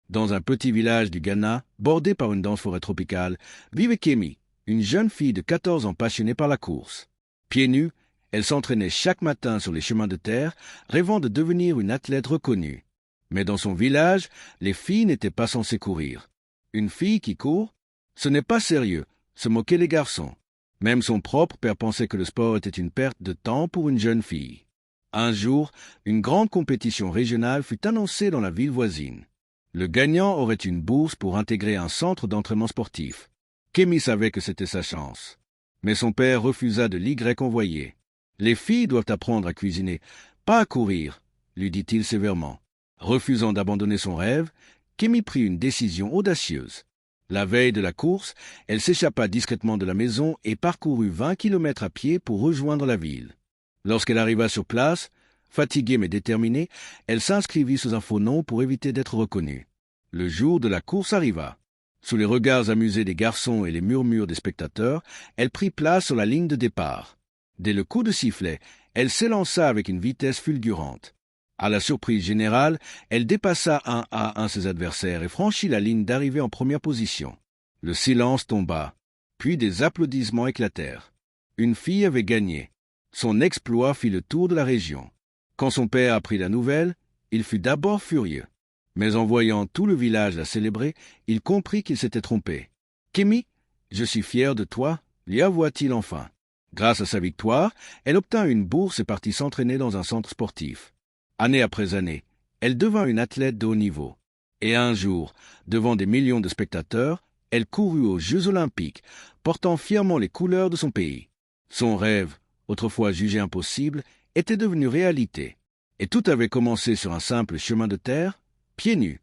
Dans un petit village du Ghana, bordé par une dense forêt tropicale, vivait Kemi, une jeune fille de 14 ans passionnée par la course. Pieds nus, elle s'entraînait chaque matin sur les chemins de terre, rêvant de devenir une athlète reconnue. Mais dans son village, les filles n'étaient pas censées courir. Une fille qui court, ce n'est pas sérieux, se moquaient les garçons. Même son propre père pensait que le sport était une perte de temps pour une jeune fille. Un jour, une grande compétition régionale fut annoncée dans la ville voisine. Le gagnant aurait une bourse pour intégrer un centre d'entraînement sportif. Kemi savait que c'était sa chance. Mais son père refusa de l'Y envoyer. « Les filles doivent apprendre à cuisiner, pas à courir », lui dit-il sévèrement. Refusant d'abandonner son rêve, Kemi prit une décision audacieuse. La veille de la course, elle s'échappa discrètement de la maison et parcourut 20 kilomètres à pied pour rejoindre la ville. Lorsqu'elle arriva sur place, fatiguée mais déterminée, elle s'inscrivit sous un faux nom pour éviter d'être reconnue. Le jour de la course arriva. Sous les regards amusés des garçons et les murmures des spectateurs, elle prit place sur la ligne de départ. Dès le coup de sifflet, elle s'élança avec une vitesse fulgurante. À la surprise générale, elle dépassa un à un ses adversaires et franchit la ligne d'arrivée en première position. Le silence tomba, puis des applaudissements éclatèrent. Une fille avait gagné. Son exploit fit le tour de la région. Quand son père apprit la nouvelle, il fut d'abord furieux. Mais en voyant tout le village la célébrer, il comprit qu'il s'était trompé. « Kemi, je suis fier de toi », lui avoua-t-il enfin. Grâce à sa victoire, elle obtint une bourse et partit s'entraîner dans un centre sportif. Année après année, elle devint une athlète de haut niveau. Et un jour, devant des millions de spectateurs, elle courut aux Jeux olympiques, portant fièrement les couleurs de son pays. Son rêve, autrefois jugé impossible, était devenu réalité. Et tout avait commencé sur un simple chemin de terre, pieds nus.